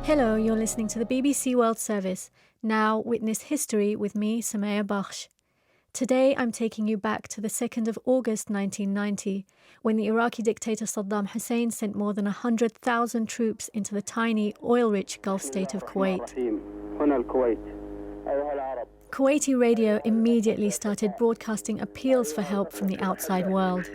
Hello, you're listening to the BBC World Service. Now witness history with me, Sumaya. Today I'm taking you back to the 2nd of August 1990, when the Iraqi dictator Saddam Hussein sent more than 100,000 troops into the tiny, oil-rich Gulf state of Kuwait. Kuwaiti radio immediately started broadcasting appeals for help from the outside world.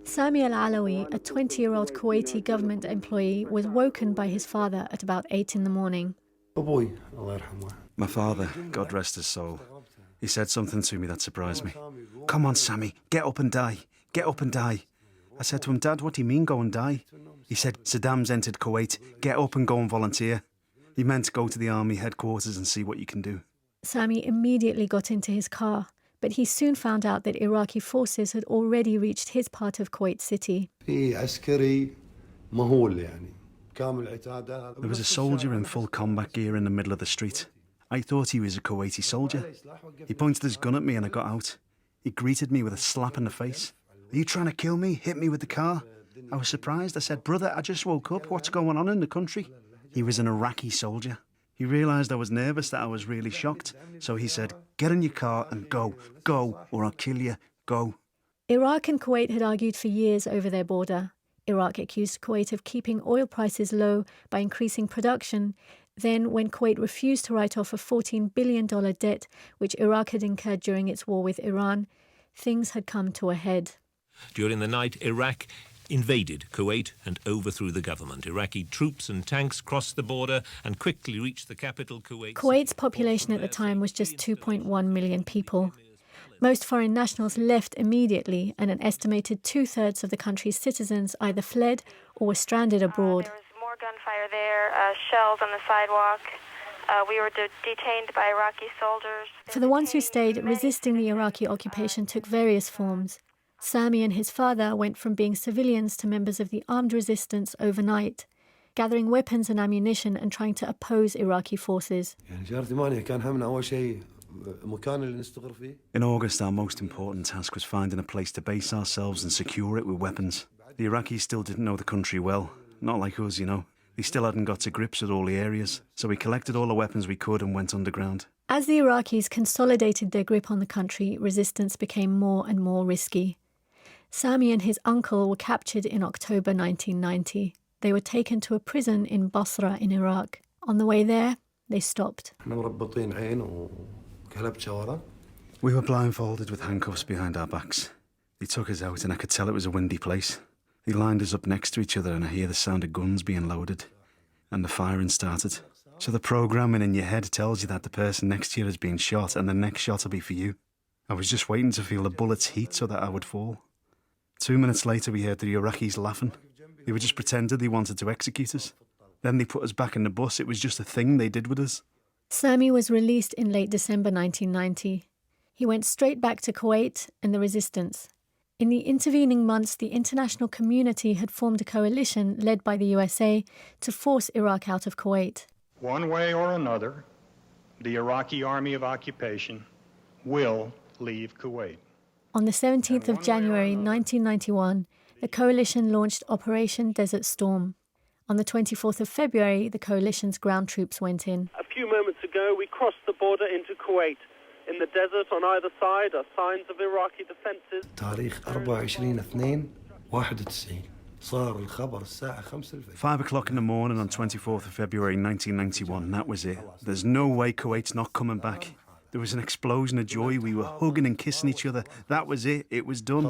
Sami al-Alawi, a 20-year-old Kuwaiti government employee, was woken by his father at about 8 in the morning. My father, God rest his soul, he said something to me that surprised me. "Come on, Sammy, get up and die. Get up and die." I said to him, "Dad, what do you mean go and die?" He said, "Saddam's entered Kuwait. Get up and go and volunteer." He meant go to the army headquarters and see what you can do. Sami immediately got into his car, but he soon found out that Iraqi forces had already reached his part of Kuwait City. There was a soldier in full combat gear in the middle of the street. I thought he was a Kuwaiti soldier. He pointed his gun at me and I got out. He greeted me with a slap in the face. "Are you trying to kill me? Hit me with the car?" I was surprised. I said, "Brother, I just woke up. What's going on in the country?" He was an Iraqi soldier. He realised I was nervous, that I was really shocked. So he said, "Get in your car and go. Go, or I'll kill you. Go." Iraq and Kuwait had argued for years over their border. Iraq accused Kuwait of keeping oil prices low by increasing production. Then, when Kuwait refused to write off a $14 billion debt, which Iraq had incurred during its war with Iran, things had come to a head. During the night, Iraq invaded Kuwait and overthrew the government. Iraqi troops and tanks crossed the border and quickly reached the capital, Kuwait. Kuwait's population at the time was just 2.1 million people. Most foreign nationals left immediately, and an estimated 2/3 of the country's citizens either fled or were stranded abroad. There was more gunfire there, shells on the sidewalk. We were detained by Iraqi soldiers. For the ones who stayed, resisting the Iraqi occupation took various forms. Sami and his father went from being civilians to members of the armed resistance overnight, gathering weapons and ammunition and trying to oppose Iraqi forces. In August, our most important task was finding a place to base ourselves and secure it with weapons. The Iraqis still didn't know the country well, not like us, you know. They still hadn't got to grips with all the areas, so we collected all the weapons we could and went underground. As the Iraqis consolidated their grip on the country, resistance became more and more risky. Sami and his uncle were captured in October 1990. They were taken to a prison in Basra in Iraq. On the way there, they stopped. We were blindfolded with handcuffs behind our backs. They took us out and I could tell it was a windy place. They lined us up next to each other and I hear the sound of guns being loaded. And the firing started. So the programming in your head tells you that the person next to you has been shot and the next shot will be for you. I was just waiting to feel the bullet's heat so that I would fall. 2 minutes later we heard the Iraqis laughing. They were just pretending they wanted to execute us. Then they put us back in the bus. It was just a thing they did with us. Sami was released in late December 1990. He went straight back to Kuwait and the resistance. In the intervening months, the international community had formed a coalition led by the USA to force Iraq out of Kuwait. One way or another, the Iraqi army of occupation will leave Kuwait. On the 17th of January 1991, the coalition launched Operation Desert Storm. On the 24th of February, the coalition's ground troops went in. A few moments ago, we crossed the border into Kuwait. In the desert on either side are signs of Iraqi defences. 5 o'clock in the morning on 24th of February 1991, that was it. There's no way Kuwait's not coming back. There was an explosion of joy. We were hugging and kissing each other. That was it. It was done.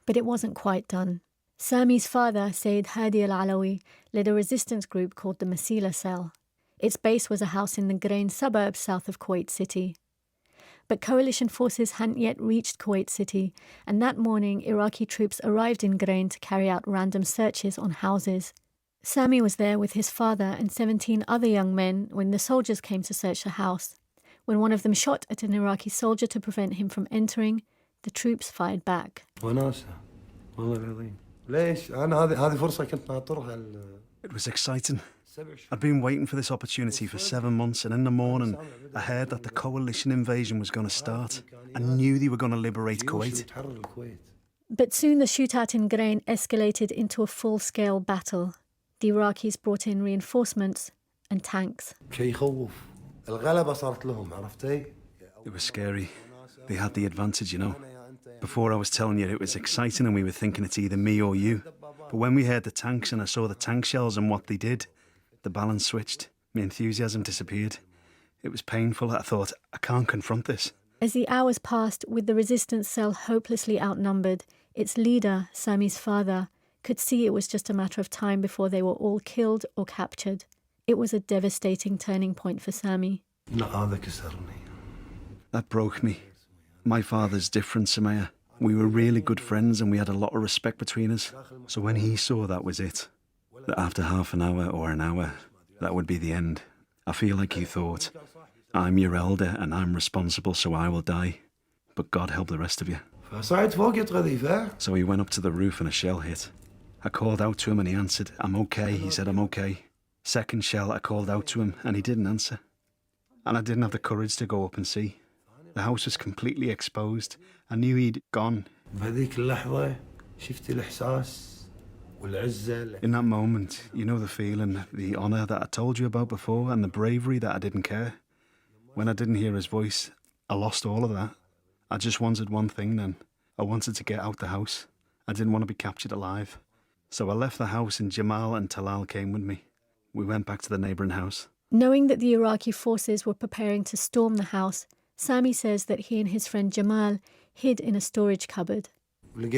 But it wasn't quite done. Sami's father, Hadi al-Alawi, led a resistance group called the Masila Cell. Its base was a house in the Grain suburb south of Kuwait City. But coalition forces hadn't yet reached Kuwait City, and that morning Iraqi troops arrived in Grain to carry out random searches on houses. Sami was there with his father and 17 other young men when the soldiers came to search the house. When one of them shot at an Iraqi soldier to prevent him from entering, the troops fired back. It was exciting. I'd been waiting for this opportunity for 7 months, and in the morning I heard that the coalition invasion was going to start. I knew they were going to liberate Kuwait. But soon the shootout in Grain escalated into a full-scale battle. The Iraqis brought in reinforcements and tanks. شيء يخوف. الغلبة صارت لهم عرفتي؟ It was scary. They had the advantage, you know. Before I was telling you it was exciting and we were thinking it's either me or you. But when we heard the tanks and I saw the tank shells and what they did, the balance switched. My enthusiasm disappeared. It was painful. I thought, I can't confront this. As the hours passed, with the resistance cell hopelessly outnumbered, its leader, Sami's father, could see it was just a matter of time before they were all killed or captured. It was a devastating turning point for Sami. That broke me. My father's different, Sumaya. We were really good friends and we had a lot of respect between us. So when he saw that was it, that after half an hour or an hour, that would be the end, I feel like he thought, I'm your elder and I'm responsible, so I will die. But God help the rest of you. So he went up to the roof and a shell hit. I called out to him and he answered, I'm okay. He said, I'm okay. Second shell, I called out to him and he didn't answer. And I didn't have the courage to go up and see. The house was completely exposed. I knew he'd gone. In that moment, you know the feeling, the honour that I told you about before and the bravery that I didn't care. When I didn't hear his voice, I lost all of that. I just wanted one thing then. I wanted to get out the house. I didn't want to be captured alive. So I left the house and Jamal and Talal came with me. We went back to the neighbouring house. Knowing that the Iraqi forces were preparing to storm the house, Sami says that he and his friend Jamal hid in a storage cupboard. We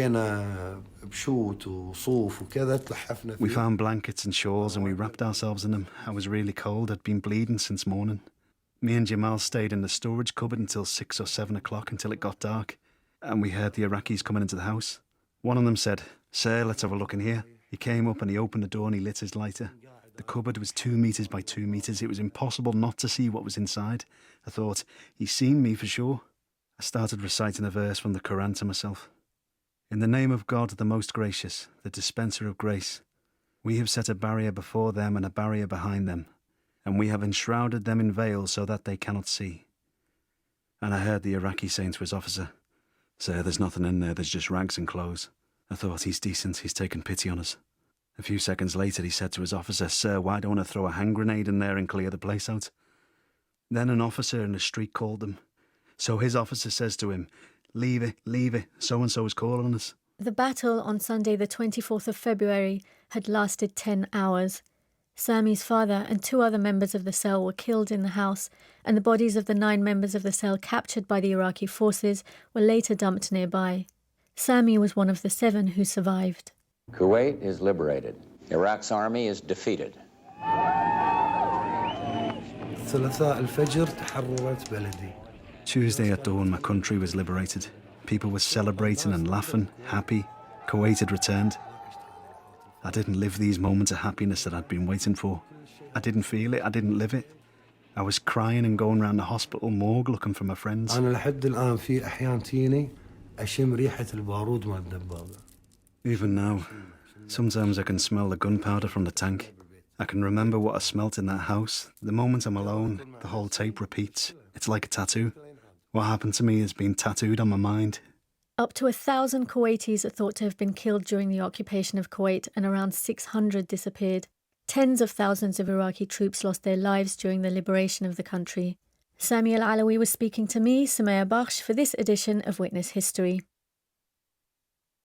found blankets and shawls and we wrapped ourselves in them. I was really cold. I'd been bleeding since morning. Me and Jamal stayed in the storage cupboard until 6 or 7 o'clock until it got dark. And we heard the Iraqis coming into the house. One of them said, Sir, let's have a look in here. He came up and he opened the door and he lit his lighter. The cupboard was 2 metres by 2 metres. It was impossible not to see what was inside. I thought, he's seen me for sure. I started reciting a verse from the Quran to myself. In the name of God, the most gracious, the dispenser of grace, we have set a barrier before them and a barrier behind them, and we have enshrouded them in veils so that they cannot see. And I heard the Iraqi saying to his officer, Sir, there's nothing in there, there's just rags and clothes. I thought, he's decent, he's taken pity on us. A few seconds later he said to his officer, Sir, why don't I throw a hand grenade in there and clear the place out? Then an officer in the street called them. So his officer says to him, leave it, so-and-so is calling us. The battle on Sunday the 24th of February had lasted 10 hours. Sami's father and 2 other members of the cell were killed in the house, and the bodies of the 9 members of the cell captured by the Iraqi forces were later dumped nearby. Sami was one of the 7 who survived. Kuwait is liberated. Iraq's army is defeated. Tuesday at dawn, my country was liberated. People were celebrating and laughing, happy. Kuwait had returned. I didn't live these moments of happiness that I'd been waiting for. I didn't feel it, I didn't live it. I was crying and going around the hospital morgue looking for my friends. Even now, sometimes I can smell the gunpowder from the tank. I can remember what I smelt in that house. The moment I'm alone, the whole tape repeats. It's like a tattoo. What happened to me has been tattooed on my mind. Up to 1,000 Kuwaitis are thought to have been killed during the occupation of Kuwait, and around 600 disappeared. Tens of thousands of Iraqi troops lost their lives during the liberation of the country. Sami al-Alawi was speaking to me, Sumaya, for this edition of Witness History.